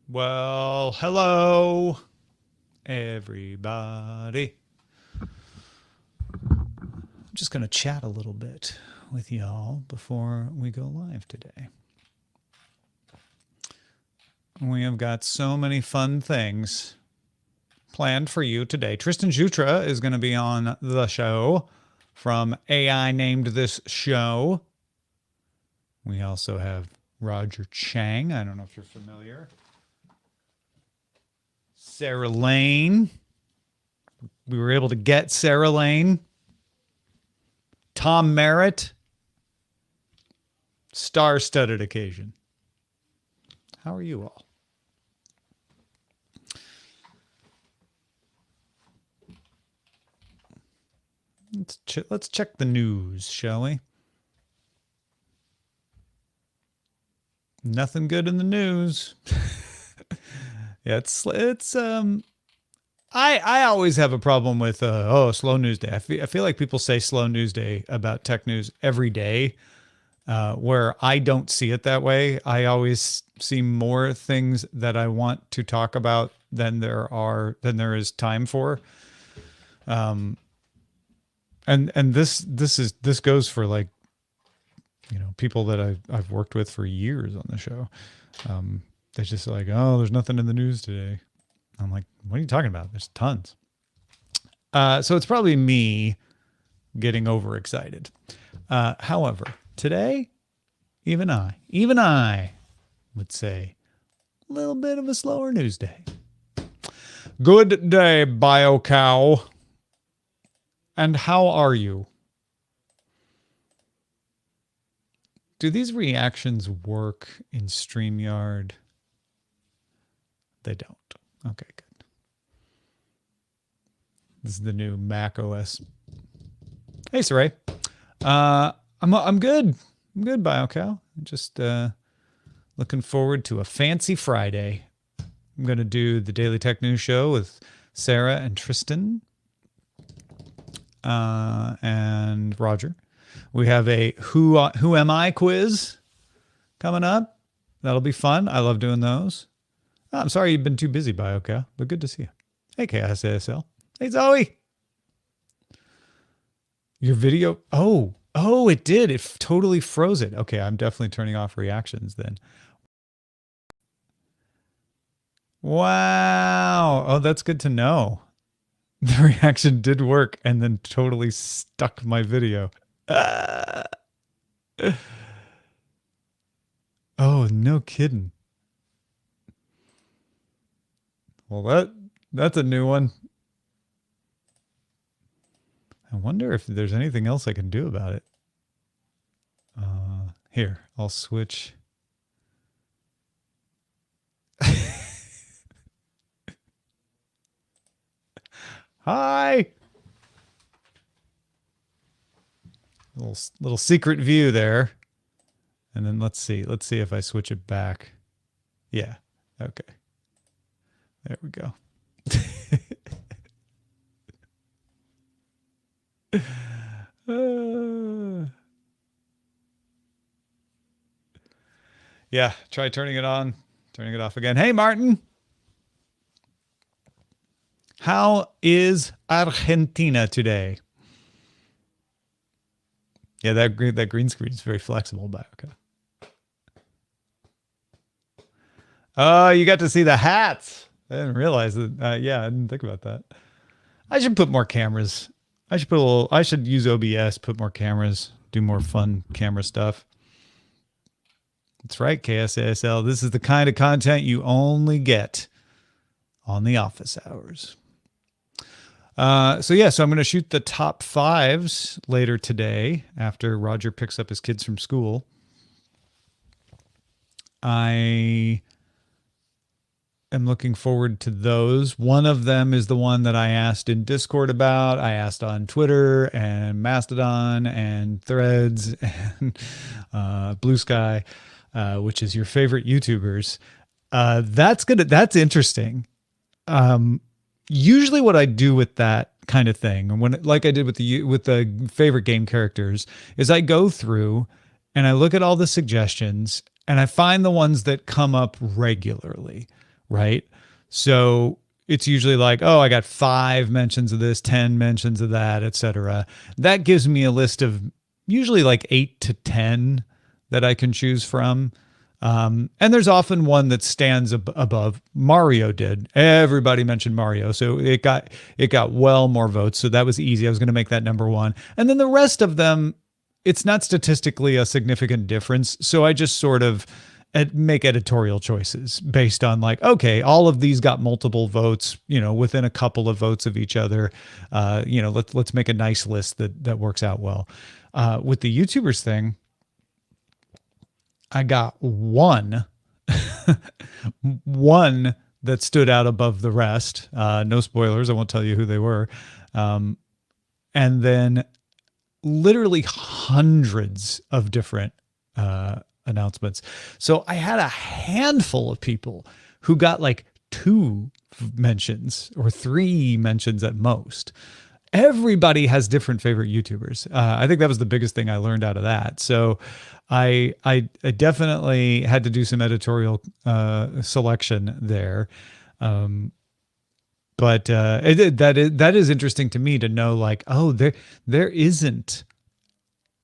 Well, hello, everybody. I'm just going to chat a little bit with y'all before we go live today. We have got so many fun things planned for you today. Tristan Jutra is going to be on the show from AI Named This Show. We also have Roger Chang. I don't know if you're familiar. Sarah Lane. We were able to get Sarah Lane. Tom Merritt. Star-studded occasion. How are you all? Let's check the news, shall we? Nothing good in the news. Yeah, I always have a problem with slow news day. I feel like people say slow news day about tech news every day, where I don't see it that way. I always see more things that I want to talk about than there is time for. And this goes for, like, people that I've worked with for years on the show. They're just like, oh, there's nothing in the news today. I'm like, what are you talking about? There's tons. So it's probably me getting overexcited. However, today, even I would say a little bit of a slower news day. Good day, BioCow. And how are you? Do these reactions work in StreamYard? They don't. Okay, good. This is the new Mac OS. Hey, Saray. I'm good. I'm good, BioCow. Just looking forward to a fancy Friday. I'm going to do the Daily Tech News Show with Sarah and Tristan and Roger. We have a Who Am I quiz coming up. That'll be fun. I love doing those. Oh, I'm sorry you've been too busy, BioCow, but good to see you. Hey, KSASL. Hey, Zoe. Your video. Oh, it did. It totally froze it. Okay, I'm definitely turning off reactions then. Wow. Oh, that's good to know. The reaction did work and then totally stuck my video. Oh, no kidding. Well, that's a new one. I wonder if there's anything else I can do about it. Here, I'll switch. Hi. Little secret view there. And then let's see if I switch it back. Yeah. Okay. There we go. Yeah, try turning it on, turning it off again. Hey, Martin. How is Argentina today? Yeah, that green screen is very flexible, BioCow. Oh, you got to see the hats. I didn't realize that. Yeah, I didn't think about that. I should put more cameras. I should use OBS, put more cameras, do more fun camera stuff. That's right, KSASL. This is the kind of content you only get on the office hours. So I'm going to shoot the top fives later today after Roger picks up his kids from school. I am looking forward to those. One of them is the one that I asked in Discord about. I asked on Twitter and Mastodon and Threads and Blue Sky, which is your favorite YouTubers. That's interesting. Usually what I do with that kind of thing, like I did with the favorite game characters, is I go through and I look at all the suggestions and I find the ones that come up regularly, right? So it's usually like, oh, I got 5 mentions of this, 10 mentions of that, etc. That gives me a list of usually like 8 to 10 that I can choose from. And there's often one that stands above. Mario did. Everybody mentioned Mario, so it got well more votes. So that was easy. I was going to make that number 1, and then the rest of them, it's not statistically a significant difference. So I just sort of make editorial choices based on like, okay, all of these got multiple votes, within a couple of votes of each other. Let's make a nice list that works out well. With the YouTubers thing, I got one that stood out above the rest. No spoilers. I won't tell you who they were. And then literally hundreds of different announcements. So I had a handful of people who got like 2 mentions or 3 mentions at most. Everybody has different favorite YouTubers. I think that was the biggest thing I learned out of that. So I definitely had to do some editorial selection there. But that is interesting to me to know, like, oh, there isn't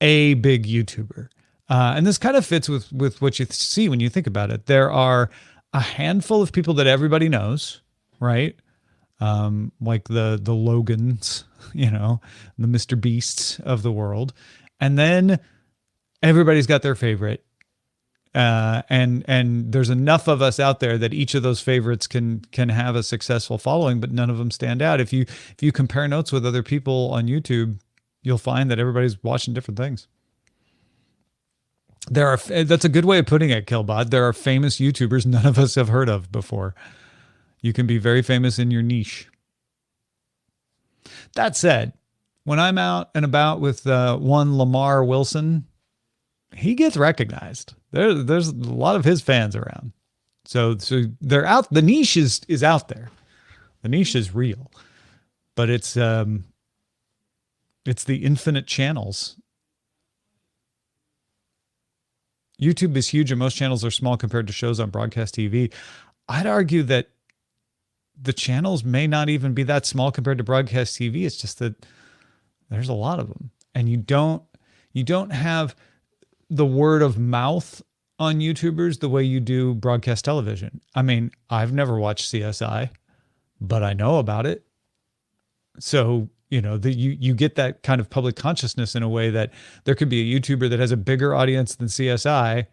a big YouTuber. And this kind of fits with what you see when you think about it. There are a handful of people that everybody knows, right? Like the Logans, the Mr. Beasts of the world. And then everybody's got their favorite. And there's enough of us out there that each of those favorites can have a successful following, but none of them stand out. If you compare notes with other people on YouTube, you'll find that everybody's watching different things. That's a good way of putting it, Killbot. There are famous YouTubers none of us have heard of before. You can be very famous in your niche. That said, when I'm out and about with one Lamar Wilson, he gets recognized. There's a lot of his fans around. So they're out. The niche is out there. The niche is real, but it's the infinite channels. YouTube is huge and most channels are small compared to shows on broadcast TV. I'd argue that the channels may not even be that small compared to broadcast TV. It's just that there's a lot of them, and you don't have the word of mouth on YouTubers the way you do broadcast television. I mean, I've never watched CSI, but I know about it. So, you get that kind of public consciousness in a way that there could be a YouTuber that has a bigger audience than CSI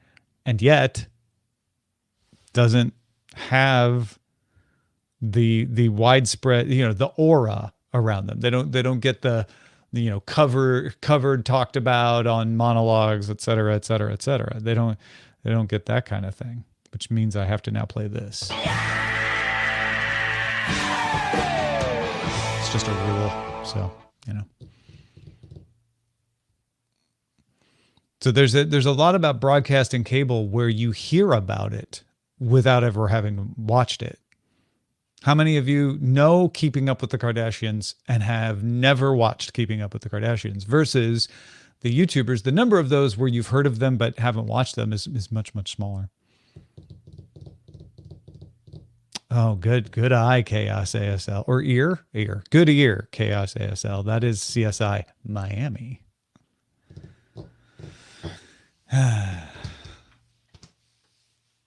and yet doesn't have the widespread, the aura around them. They don't get the covered, talked about on monologues, et cetera, et cetera, et cetera. They don't get that kind of thing, which means I have to now play this. It's just a rule. So, So there's a lot about broadcast and cable where you hear about it without ever having watched it. How many of you know Keeping Up with the Kardashians and have never watched Keeping Up with the Kardashians versus the YouTubers? The number of those where you've heard of them but haven't watched them is much, much smaller. Oh, good eye, Chaos ASL. Or ear. Good ear, Chaos ASL. That is CSI Miami. And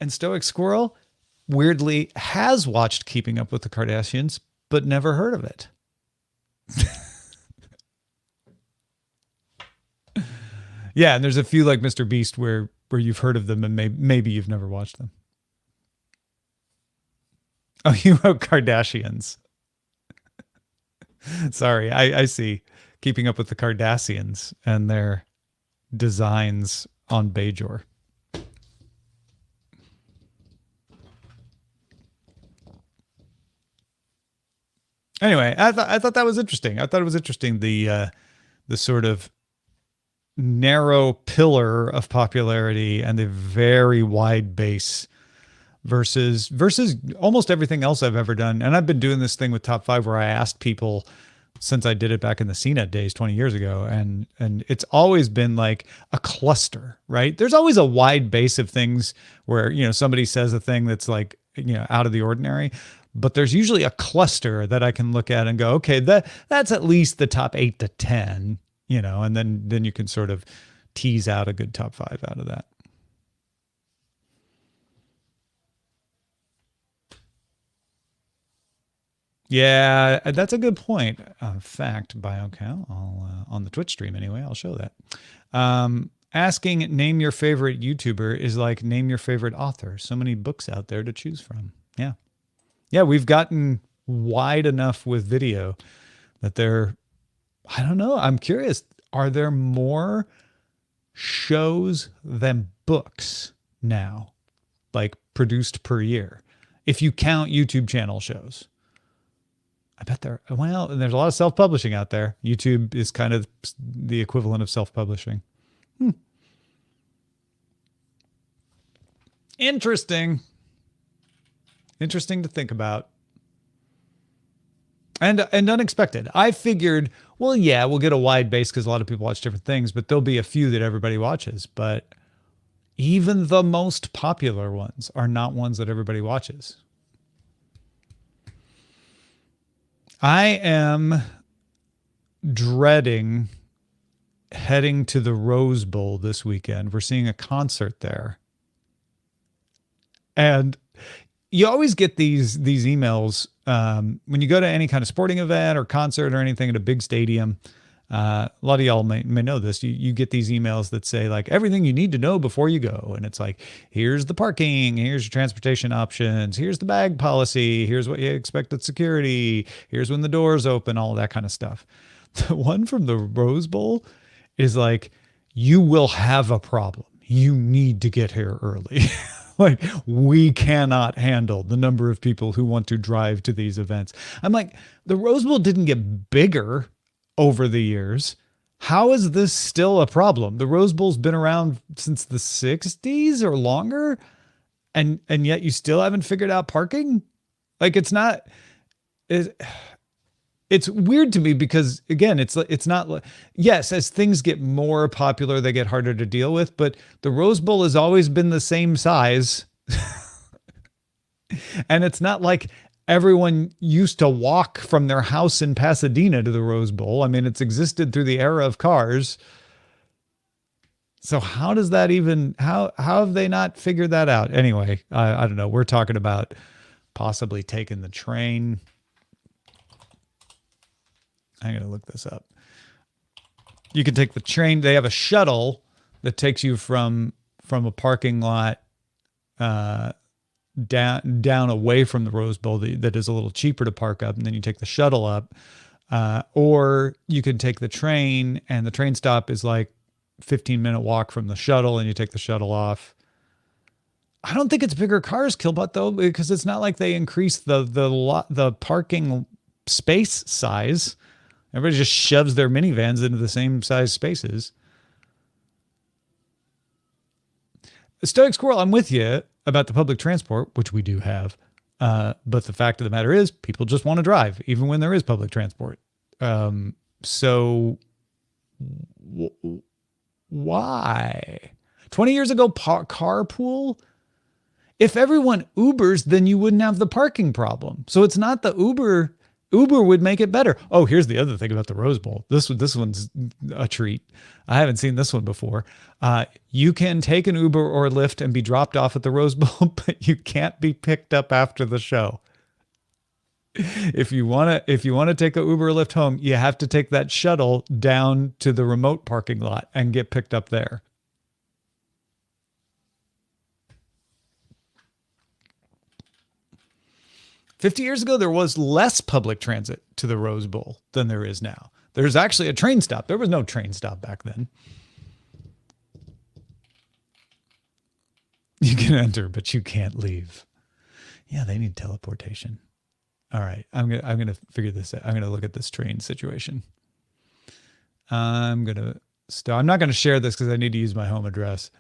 Stoic Squirrel weirdly has watched Keeping Up with the Kardashians, but never heard of it. Yeah, and there's a few like Mr. Beast where you've heard of them and maybe you've never watched them. Oh, you wrote Kardashians. Sorry, I see. Keeping Up with the Kardashians and their designs on Bajor. Anyway, I thought that was interesting. I thought it was interesting the sort of narrow pillar of popularity and the very wide base versus almost everything else I've ever done. And I've been doing this thing with Top 5 where I asked people since I did it back in the CNET days 20 years ago. And it's always been like a cluster, right? There's always a wide base of things where, somebody says a thing that's like out of the ordinary. But there's usually a cluster that I can look at and go, okay, that's at least the top 8 to 10, and then you can sort of tease out a good top 5 out of that. Yeah, that's a good point. Fact, BioCow, on the Twitch stream anyway, I'll show that. Asking name your favorite YouTuber is like name your favorite author. So many books out there to choose from. Yeah. Yeah, we've gotten wide enough with video that I don't know, I'm curious, are there more shows than books now, like produced per year? If you count YouTube channel shows. I bet there's a lot of self-publishing out there. YouTube is kind of the equivalent of self-publishing. Interesting. Interesting to think about. And unexpected. I figured, well, yeah, we'll get a wide base because a lot of people watch different things, but there'll be a few that everybody watches. But even the most popular ones are not ones that everybody watches. I am dreading heading to the Rose Bowl this weekend. We're seeing a concert there. And you always get these emails when you go to any kind of sporting event or concert or anything at a big stadium. A lot of y'all may know this. You get these emails that say like everything you need to know before you go. And it's like, here's the parking, here's your transportation options, here's the bag policy, here's what you expect at security, here's when the doors open, all of that kind of stuff. The one from the Rose Bowl is like, you will have a problem. You need to get here early. Like, we cannot handle the number of people who want to drive to these events. I'm like, the Rose Bowl didn't get bigger over the years. How is this still a problem? The Rose Bowl's been around since the 60s or longer, and yet you still haven't figured out parking? Like, it's weird to me because, again, it's not, yes, as things get more popular, they get harder to deal with, but the Rose Bowl has always been the same size. And it's not like everyone used to walk from their house in Pasadena to the Rose Bowl. I mean, it's existed through the era of cars. So how does that even, how have they not figured that out? Anyway, I don't know. We're talking about possibly taking the train. I'm going to look this up. You can take the train. They have a shuttle that takes you from a parking lot down away from the Rose Bowl that is a little cheaper to park up, and then you take the shuttle up. Or you can take the train, and the train stop is like 15-minute walk from the shuttle, and you take the shuttle off. I don't think it's bigger cars, Killbot, though, because it's not like they increase the parking space size. Everybody just shoves their minivans into the same size spaces. Stoic Squirrel, I'm with you about the public transport, which we do have. But the fact of the matter is people just want to drive, even when there is public transport. So why? 20 years ago, carpool? If everyone Ubers, then you wouldn't have the parking problem. So it's not the Uber would make it better. Oh, here's the other thing about the Rose Bowl. This one's a treat. I haven't seen this one before. You can take an Uber or a Lyft and be dropped off at the Rose Bowl, but you can't be picked up after the show. If you want to take a Uber or Lyft home, you have to take that shuttle down to the remote parking lot and get picked up there. $50 years ago, there was less public transit to the Rose Bowl than there is now. There's actually a train stop. There was no train stop back then. You can enter, but you can't leave. Yeah, they need teleportation. All right, I'm gonna figure this out. I'm gonna look at this train situation. I'm not gonna share this because I need to use my home address,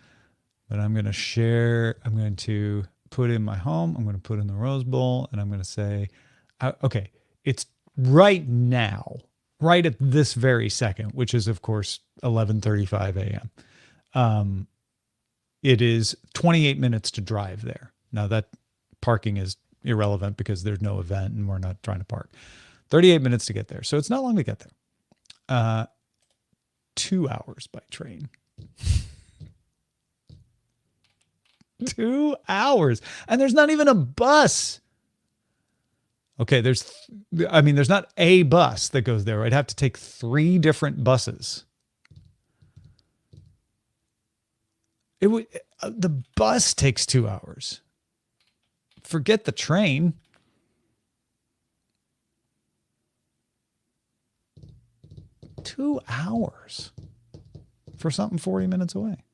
but I'm gonna share. I'm going to put in my home. I'm going to put in the Rose Bowl, and I'm going to say, okay, it's right now, right at this very second, which is of course 11:35 a.m. It is 28 minutes to drive there. Now that parking is irrelevant because there's no event and we're not trying to park. 38 minutes to get there. So it's not long to get there. 2 hours by train. 2 hours. And there's not even a bus. Okay, there's not a bus that goes there. I'd have to take 3 different buses. The bus takes 2 hours. Forget the train. Two hours for something 40 minutes away.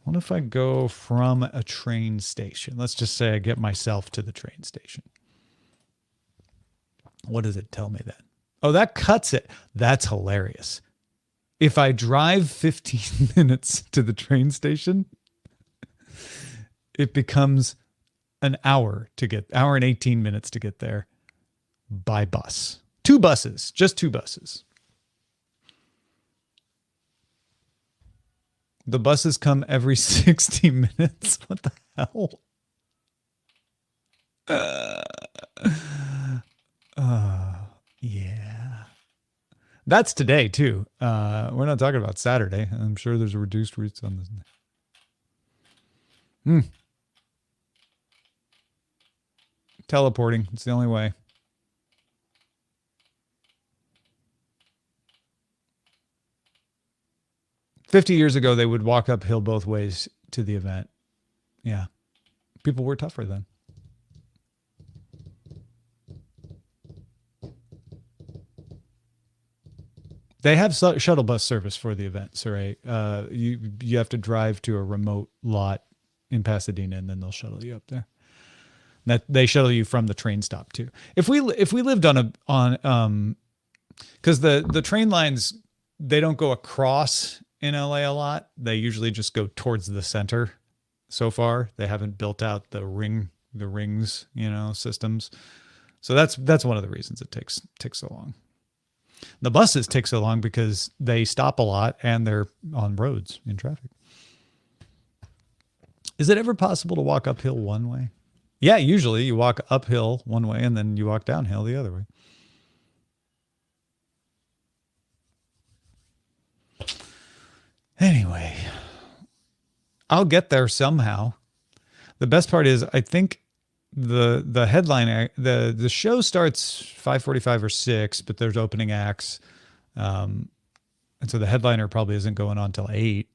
What if I go from a train station? Let's just say I get myself to the train station. What does it tell me then? Oh, that cuts it. That's hilarious. If I drive 15 minutes to the train station, it becomes an hour and 18 minutes to get there by bus. 2 buses, just 2 buses. The buses come every 60 minutes. What the hell? Yeah. That's today, too. We're not talking about Saturday. I'm sure there's reduced routes on this. Teleporting. It's the only way. "50 years ago, they would walk uphill both ways to the event." Yeah. People were tougher then. They have shuttle bus service for the event, Saray. You have to drive to a remote lot in Pasadena, and then they'll shuttle you up there. They shuttle you from the train stop too. If we lived because the train lines, they don't go across in LA a lot. They usually just go towards the center. So far, they haven't built out the rings, systems. So that's one of the reasons it takes so long. The buses take so long because they stop a lot and they're on roads in traffic. Is it ever possible to walk uphill one way? Yeah, usually you walk uphill one way and then you walk downhill the other way. Anyway, I'll get there somehow. The best part is I think the headline, the show starts 5:45 or 6, but there's opening acts. And so the headliner probably isn't going on till 8,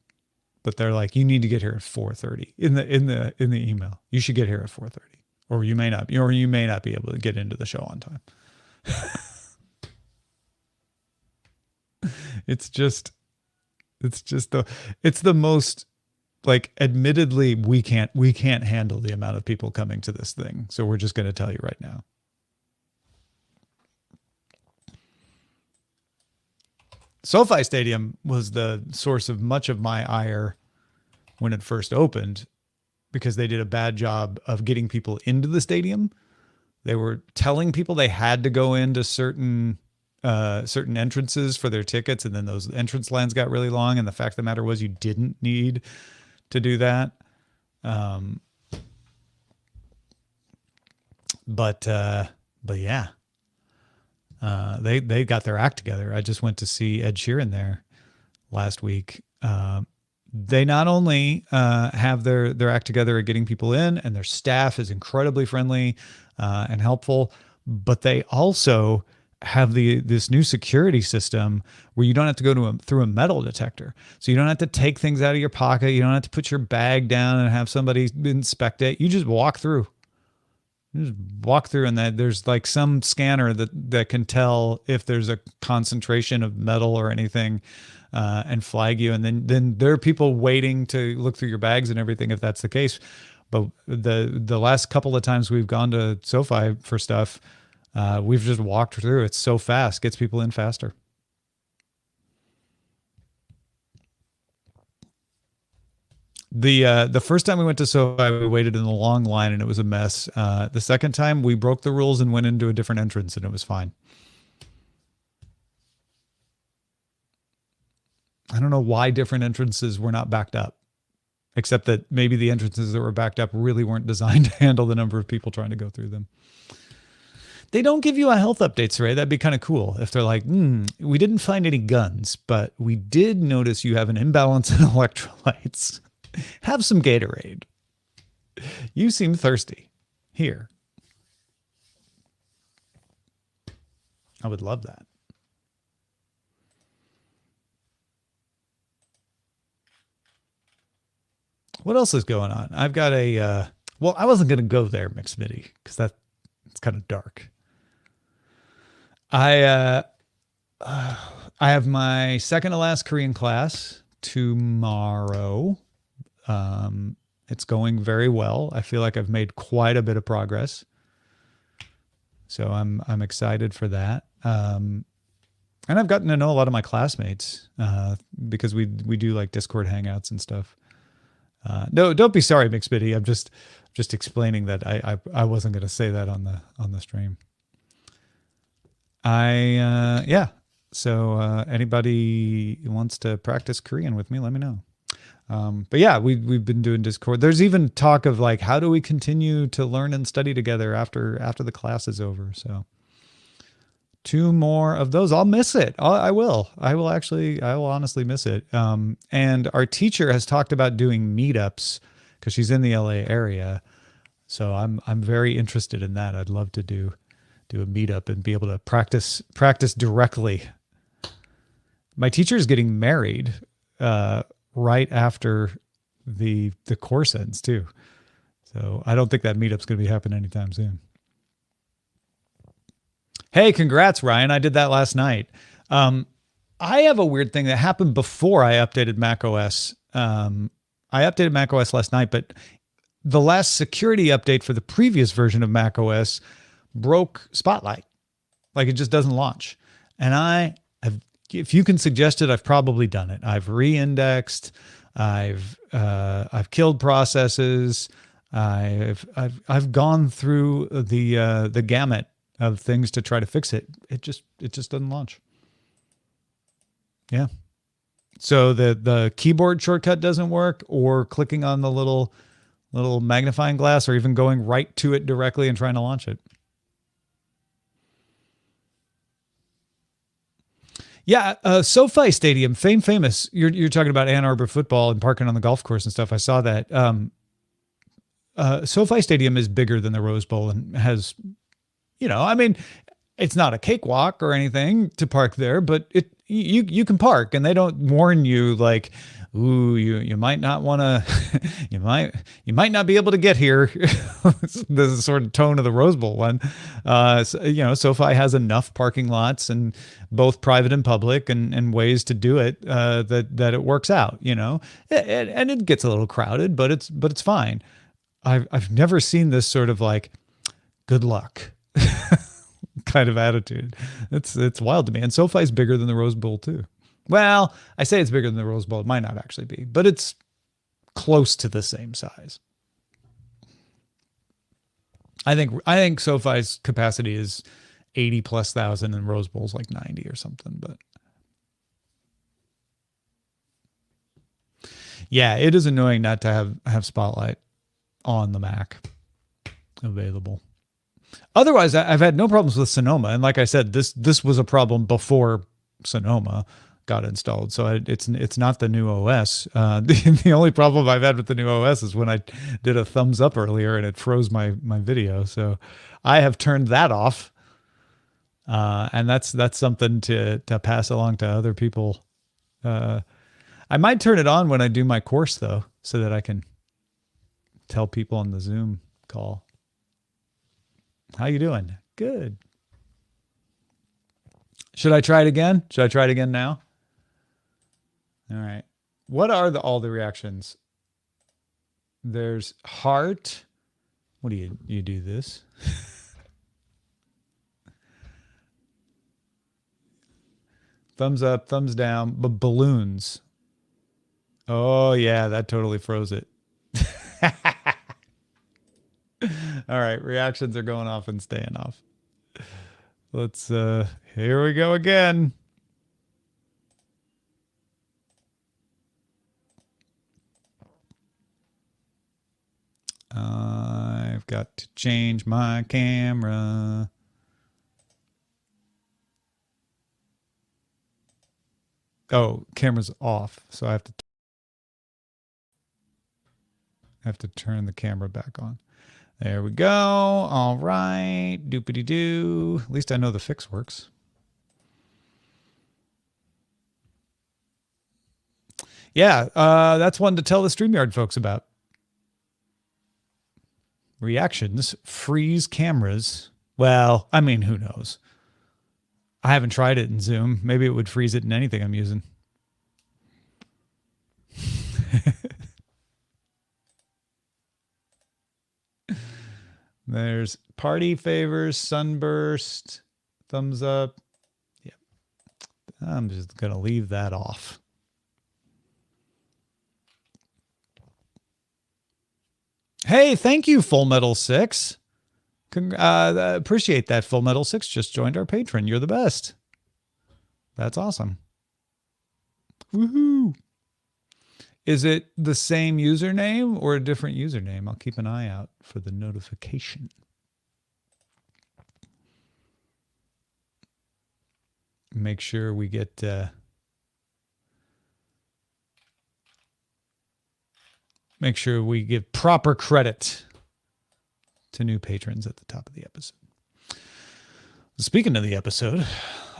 but they're like, you need to get here at 4:30 in the email. You should get here at 4:30, or you may not be able to get into the show on time. It's the most, like, admittedly, we can't handle the amount of people coming to this thing. So we're just going to tell you right now. SoFi Stadium was the source of much of my ire when it first opened, because they did a bad job of getting people into the stadium. They were telling people they had to go into certain entrances for their tickets, and then those entrance lines got really long. And the fact of the matter was, you didn't need to do that. But yeah, they got their act together. I just went to see Ed Sheeran there last week. They not only have their act together at getting people in, and their staff is incredibly friendly and helpful, but they also have this new security system where you don't have to go through a metal detector. So you don't have to take things out of your pocket. You don't have to put your bag down and have somebody inspect it. You just walk through. And there's like some scanner that can tell if there's a concentration of metal or anything, and flag you. And then there are people waiting to look through your bags and everything if that's the case. But the last couple of times we've gone to SoFi for stuff, we've just walked through. It's so fast, gets people in faster. The first time we went to SoFi, we waited in a long line and it was a mess. The second time we broke the rules and went into a different entrance and it was fine. I don't know why different entrances were not backed up. except that maybe the entrances that were backed up really weren't designed to handle the number of people trying to go through them. They don't give you a health update, Saray. That'd be kind of cool if they're like, we didn't find any guns, but we did notice you have an imbalance in electrolytes. Have some Gatorade. You seem thirsty. Here. I would love that. What else is going on? I've got a, well, I wasn't going to go there, Mixmidi, because it's kind of dark. I have my second to last Korean class tomorrow. It's going very well. I feel like I've made quite a bit of progress. So I'm excited for that. And I've gotten to know a lot of my classmates because we do like Discord hangouts and stuff. No, don't be sorry, Mixbitty. I'm just explaining that I wasn't going to say that on the stream. Yeah. So anybody who wants to practice Korean with me, let me know. But yeah, we've been doing Discord. There's even talk of like, how do we continue to learn and study together after the class is over? So 2 more of those. I'll miss it. I will honestly miss it. And our teacher has talked about doing meetups because she's in the LA area. So I'm very interested in that. I'd love to do a meetup and be able to practice directly. My teacher is getting married right after the course ends too. So I don't think that meetup's going to be happening anytime soon. Hey, congrats, Ryan. I did that last night. I have a weird thing that happened before I updated macOS. I updated macOS last night, but the last security update for the previous version of macOS broke Spotlight. Like it just doesn't launch. And if you can suggest it, I've probably done it. I've re-indexed. I've killed processes. I've gone through the gamut of things to try to fix it. It just doesn't launch. Yeah. So the keyboard shortcut doesn't work, or clicking on the little magnifying glass, or even going right to it directly and trying to launch it. Yeah, SoFi Stadium, famous. You're talking about Ann Arbor football and parking on the golf course and stuff. I saw that. SoFi Stadium is bigger than the Rose Bowl and has, I mean, it's not a cakewalk or anything to park there, but you can park, and they don't warn you like, ooh, you might not want to, you might not be able to get here. This is the sort of tone of the Rose Bowl one. SoFi has enough parking lots, and both private and public, and ways to do it that it works out. And it gets a little crowded, but it's fine. I've never seen this sort of like, good luck kind of attitude. It's wild to me. And SoFi's bigger than the Rose Bowl too. Well, I say it's bigger than the Rose Bowl. It might not actually be, but it's close to the same size. I think SoFi's capacity is 80,000+ and Rose Bowl's like 90 or something, but yeah, it is annoying not to have Spotlight on the Mac available. Otherwise, I've had no problems with Sonoma, and like I said, this was a problem before Sonoma got installed, so it's not the new OS. The only problem I've had with the new OS is when I did a thumbs up earlier and it froze my video. So I have turned that off, and that's something to pass along to other people. I might turn it on when I do my course though, so that I can tell people on the Zoom call, how you doing? Good. Should I try it again? Should I try it again now? All right. What are all the reactions? There's heart. What do you do this? Thumbs up, thumbs down, balloons. Oh yeah, that totally froze it. All right, reactions are going off and staying off. Let's here we go again. I've got to change my camera. Oh, camera's off, so I have to turn the camera back on. There we go. All right. Doopity doo. At least I know the fix works. Yeah, that's one to tell the StreamYard folks about. Reactions freeze cameras. Well, I mean, who knows? I haven't tried it in Zoom. Maybe it would freeze it in anything I'm using. There's party favors, sunburst, thumbs up. Yeah. I'm just going to leave that off. Hey, thank you, Full Metal 6. Appreciate that. Full Metal 6 just joined our patron. You're the best. That's awesome. Woohoo. Is it the same username or a different username? I'll keep an eye out for the notification. Make sure we get make sure we give proper credit to new patrons at the top of the episode. Speaking of the episode,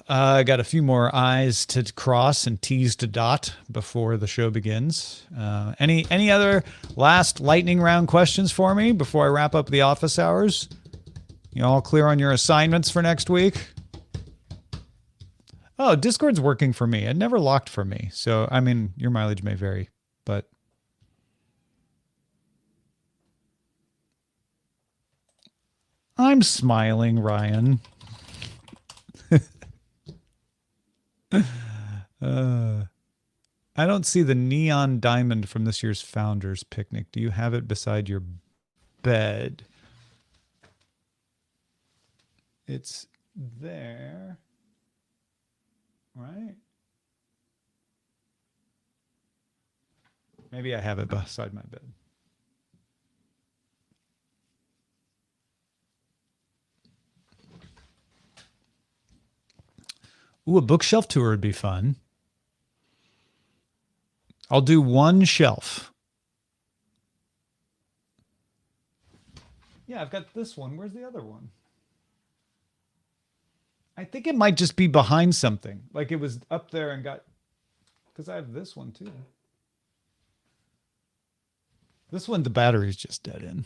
I got a few more I's to cross and T's to dot before the show begins. Any other last lightning round questions for me before I wrap up the office hours? You all clear on your assignments for next week? Oh, Discord's working for me. It never locked for me. So, I mean, your mileage may vary, but I'm smiling, Ryan. I don't see the neon diamond from this year's Founders Picnic. Do you have it beside your bed? It's there, right? Maybe I have it beside my bed. Ooh, a bookshelf tour would be fun. I'll do one shelf. Yeah, I've got this one. Where's the other one? I think it might just be behind something. Like it was up there and got... Because I have this one too. This one, the battery's just dead in.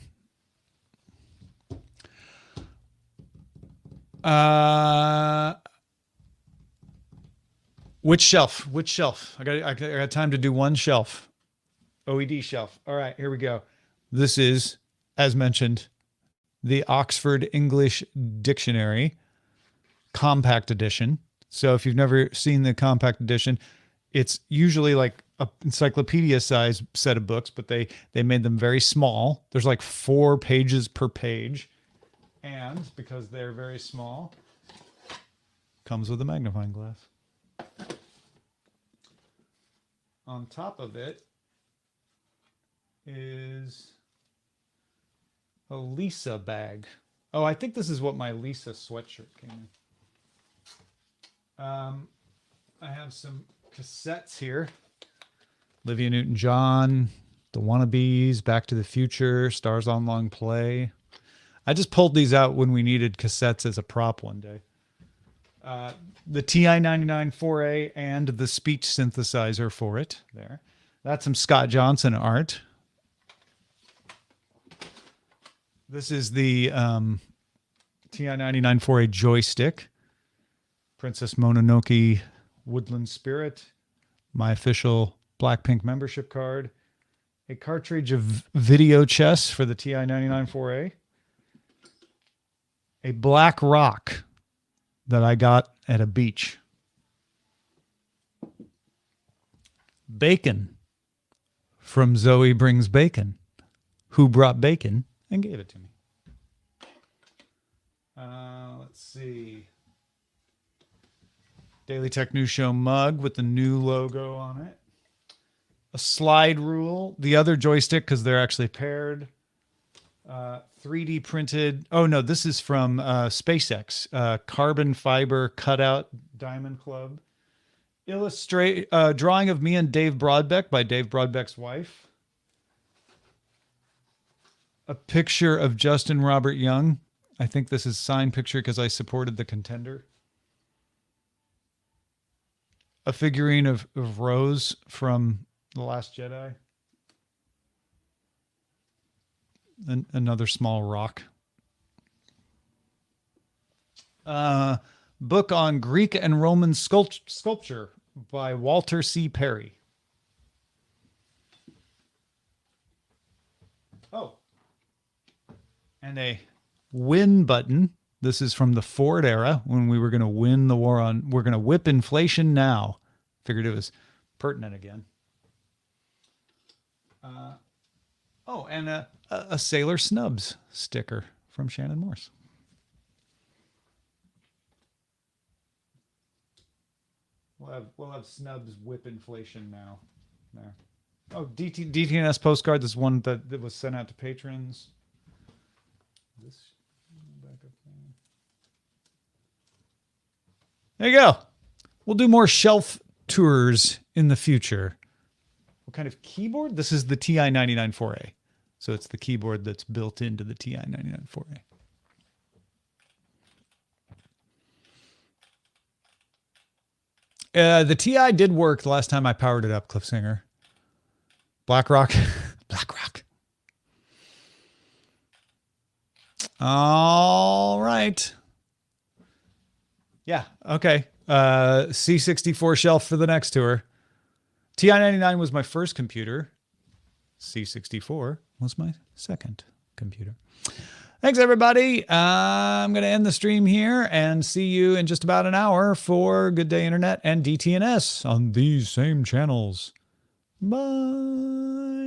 Which shelf? Which shelf? I got time to do one shelf. OED shelf. All right, here we go. This is, as mentioned, the Oxford English Dictionary Compact Edition. So if you've never seen the Compact Edition, it's usually like an encyclopedia size set of books, but they made them very small. There's like 4 pages per page. And because they're very small, comes with a magnifying glass. On top of it is a Lisa bag. Oh, I think this is what my Lisa sweatshirt came in. I have some cassettes here. Olivia Newton-John, The Wannabes, Back to the Future, Stars on Long Play. I just pulled these out when we needed cassettes as a prop one day. The TI-99 4A and the speech synthesizer for it there. That's some Scott Johnson art. This is the TI-99 4A joystick. Princess Mononoke Woodland Spirit. My official Blackpink membership card. A cartridge of video chess for the TI-99 4A. A black rock that I got at a beach. Bacon from Zoe Brings Bacon, who brought bacon and gave it to me. Let's see. Daily Tech News Show mug with the new logo on it. A slide rule. The other joystick, because they're actually paired. 3D printed. Oh no, this is from SpaceX. Carbon fiber cutout diamond club. Illustrate drawing of me and Dave Broadbeck by Dave Broadbeck's wife. A picture of Justin Robert Young. I think this is signed picture because I supported the contender. A figurine of Rose from The Last Jedi. Another small rock. Book on Greek and Roman sculpture by Walter C. Perry. Oh. And a win button. This is from the Ford era when we were going to win the war on, we're going to whip inflation now. Figured it was pertinent again. Oh, and a Sailor Snubs sticker from Shannon Morse. We'll have Snubs whip inflation now. There. Oh, DTNS postcard. This one that was sent out to patrons. This back up there you go. We'll do more shelf tours in the future. What kind of keyboard? This is the TI-99 4A. So it's the keyboard that's built into the TI-99 4A. The TI did work the last time I powered it up, Cliffsinger. BlackRock. BlackRock. All right. Yeah, okay. C64 shelf for the next tour. TI-99 was my first computer. C64 was my second computer. Thanks, everybody. I'm going to end the stream here and see you in just about an hour for Good Day Internet and DTNS on these same channels. Bye.